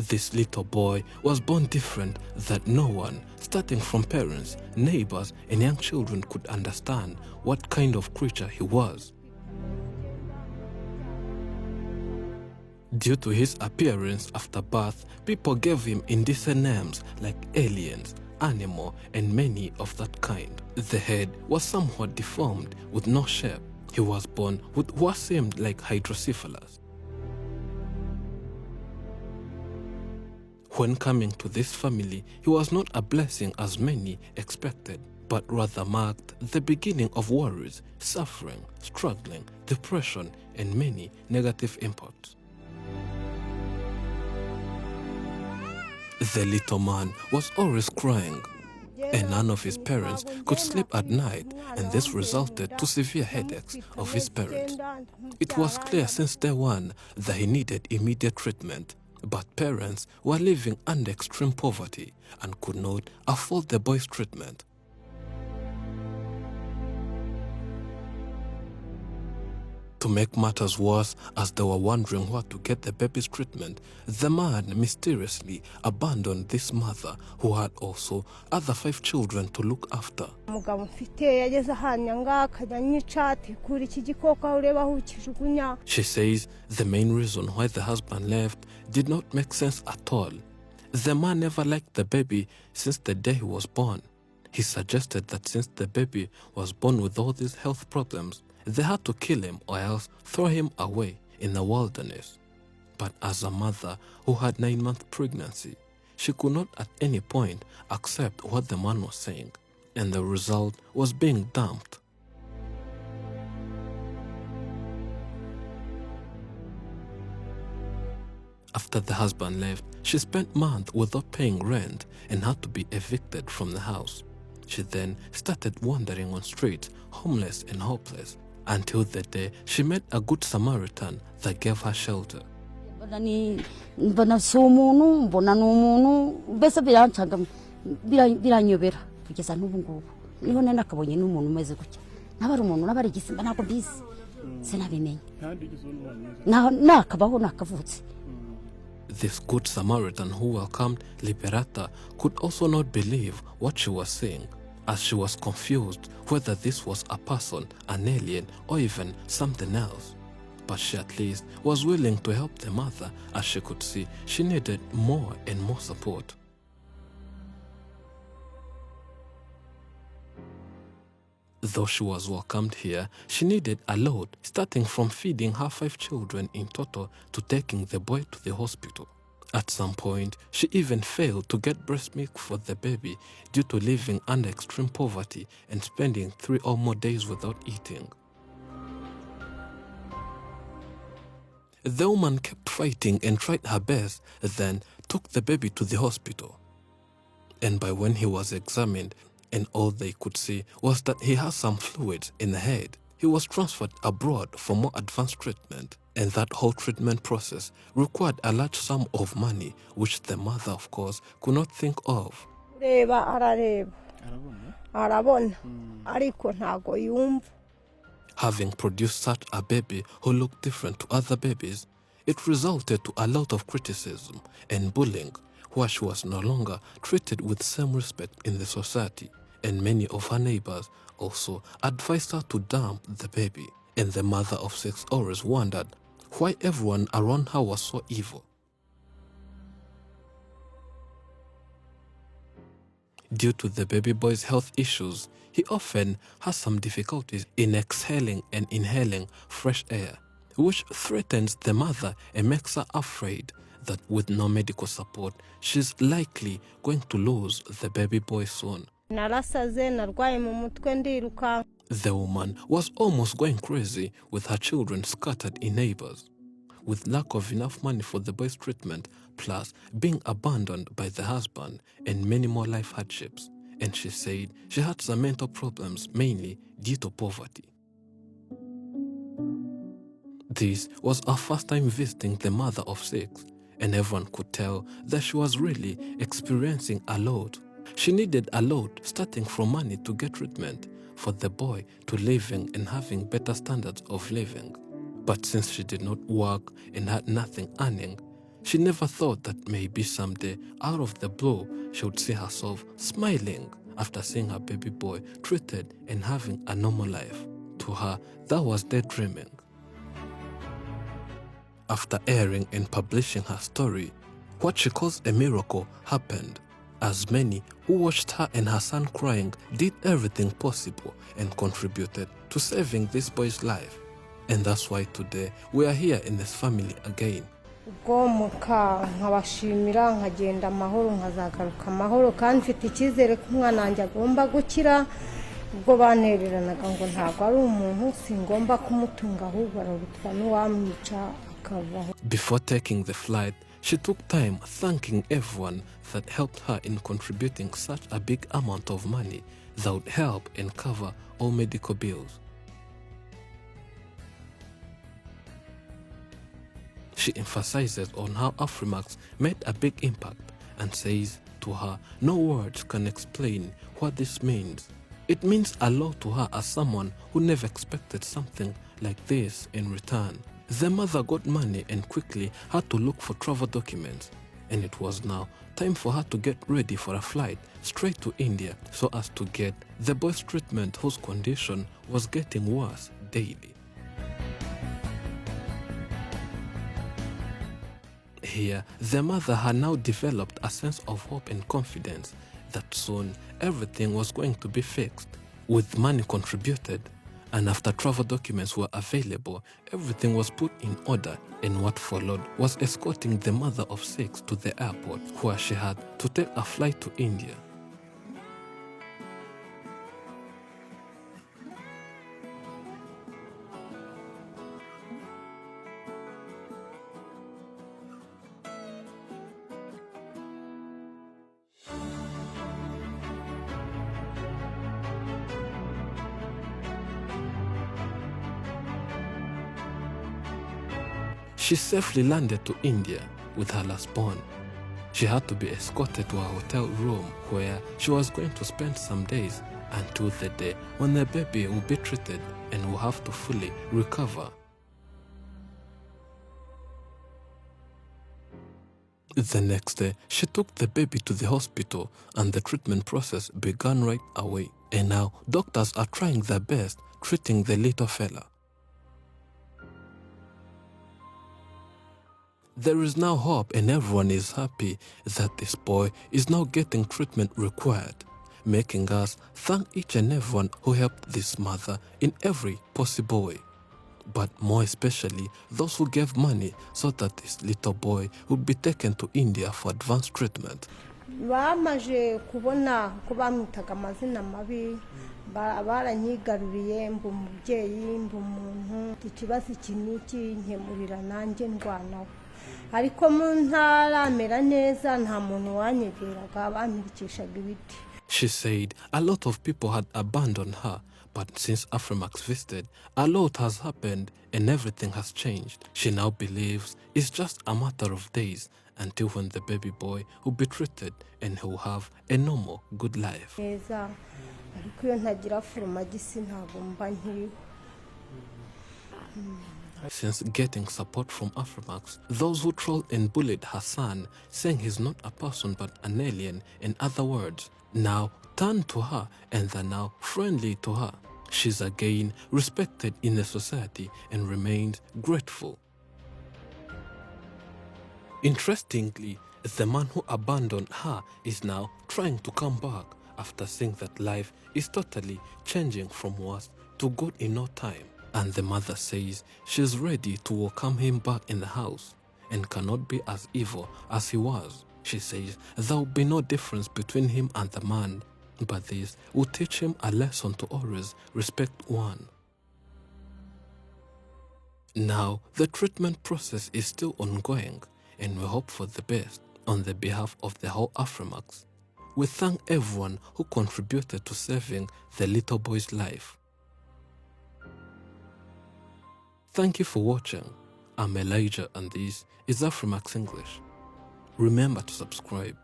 This little boy was born different that no one, starting from parents, neighbors, and young children, could understand what kind of creature he was. Due to his appearance after birth, people gave him indecent names like aliens, animal, and many of that kind. The head was somewhat deformed with no shape. He was born with what seemed like hydrocephalus. When coming to this family, he was not a blessing as many expected, but rather marked the beginning of worries, suffering, struggling, depression, and many negative impacts. The little man was always crying, and none of his parents could sleep at night, and this resulted to severe headaches of his parents. It was clear since day one that he needed immediate treatment, but parents were living under extreme poverty and could not afford the boy's treatment. To make matters worse, as they were wondering where to get the baby's treatment, the man mysteriously abandoned this mother who had also other 5 children to look after. She says the main reason why the husband left did not make sense at all. The man never liked the baby since the day he was born. He suggested that since the baby was born with all these health problems, they had to kill him or else throw him away in the wilderness. But as a mother who had 9-month pregnancy, she could not at any point accept what the man was saying, and the result was being dumped. After the husband left, she spent months without paying rent and had to be evicted from the house. She then started wandering on streets, homeless and hopeless, until the day she met a good Samaritan that gave her shelter. The This good Samaritan who welcomed Liberata could also not believe what she was saying, as she was confused whether this was a person, an alien, or even something else. But she at least was willing to help the mother, as she could see she needed more and more support. Though she was welcomed here, she needed a lot, starting from feeding her 5 children in total to taking the boy to the hospital. At some point, she even failed to get breast milk for the baby due to living under extreme poverty and spending 3 or more days without eating. The woman kept fighting and tried her best, then took the baby to the hospital. And by when he was examined, and all they could see was that he had some fluids in the head, he was transferred abroad for more advanced treatment. And that whole treatment process required a large sum of money, which the mother, of course, could not think of. Having produced such a baby who looked different to other babies, it resulted to a lot of criticism and bullying, where she was no longer treated with same respect in the society, and many of her neighbors also advised her to dump the baby. And the mother of 6 always wondered why everyone around her was so evil. Due to the baby boy's health issues, he often has some difficulties in exhaling and inhaling fresh air, which threatens the mother and makes her afraid that with no medical support, she's likely going to lose the baby boy soon. The woman was almost going crazy with her children scattered in neighbors. With lack of enough money for the boy's treatment, plus being abandoned by the husband and many more life hardships, and she said she had some mental problems mainly due to poverty. This was her first time visiting the mother of 6, and everyone could tell that she was really experiencing a lot. She needed a lot, starting from money to get treatment, for the boy to living and having better standards of living. But since she did not work and had nothing earning, She never thought that maybe someday, out of the blue, she would see herself smiling after seeing her baby boy treated and having a normal life. To her, that was daydreaming. After airing and publishing her story, what she calls a miracle happened, as many who watched her and her son crying did everything possible and contributed to saving this boy's life. And that's why today we are here in this family again. nkabashimira nkagenda amahoro nkazagaruka amahoro kandi mfite icyizere ko umwana wanjye agomba gukira ubwo banereranaga ngo ntabwo ari umuntu singomba kumutunga ahubwo arabutwa n'uwamwica akavaho. Before taking the flight, she took time thanking everyone that helped her in contributing such a big amount of money that would help and cover all medical bills. She emphasizes on how Afrimax made a big impact and says to her, no words can explain what this means. It means a lot to her as someone who never expected something like this in return. The mother got money and quickly had to look for travel documents, and it was now time for her to get ready for a flight straight to India so as to get the boy's treatment whose condition was getting worse daily. Here, the mother had now developed a sense of hope and confidence that soon everything was going to be fixed. With money contributed, and after travel documents were available, everything was put in order, and what followed was escorting the mother of 6 to the airport, where she had to take a flight to India. She safely landed to India with her lastborn. She had to be escorted to a hotel room where she was going to spend some days until the day when the baby will be treated and will have to fully recover. The next day, she took the baby to the hospital and the treatment process began right away. And now, doctors are trying their best treating the little fella. There is now hope and everyone is happy that this boy is now getting treatment required, making us thank each and everyone who helped this mother in every possible way. But more especially those who gave money so that this little boy would be taken to India for advanced treatment. Bamaje kubona ko bamwitaga amazina mabi baranyigaruriye mbu umubyeyi mbu umuntu ikibazo kiniki nkemurira nanjye ndwanaho ariko mu ntaramera neza nta muntu wanyegeraga bamwikishaga ibiti. She said a lot of people had abandoned her, but since Afrimax visited, a lot has happened and everything has changed. She now believes it's just a matter of days until when the baby boy will be treated and he will have a normal, good life. Since getting support from Afrimax, those who trolled and bullied her son, saying he's not a person but an alien, in other words, now turn to her and are now friendly to her. She's again respected in the society and remains grateful. Interestingly, the man who abandoned her is now trying to come back after seeing that life is totally changing from worse to good in no time. And the mother says she's ready to welcome him back in the house and cannot be as evil as he was. She says there will be no difference between him and the man, but this will teach him a lesson to always respect one. Now, the treatment process is still ongoing, and we hope for the best on the behalf of the whole Afrimax. We thank everyone who contributed to saving the little boy's life. Thank you for watching. I'm Elijah and this is Afrimax English. Remember to subscribe.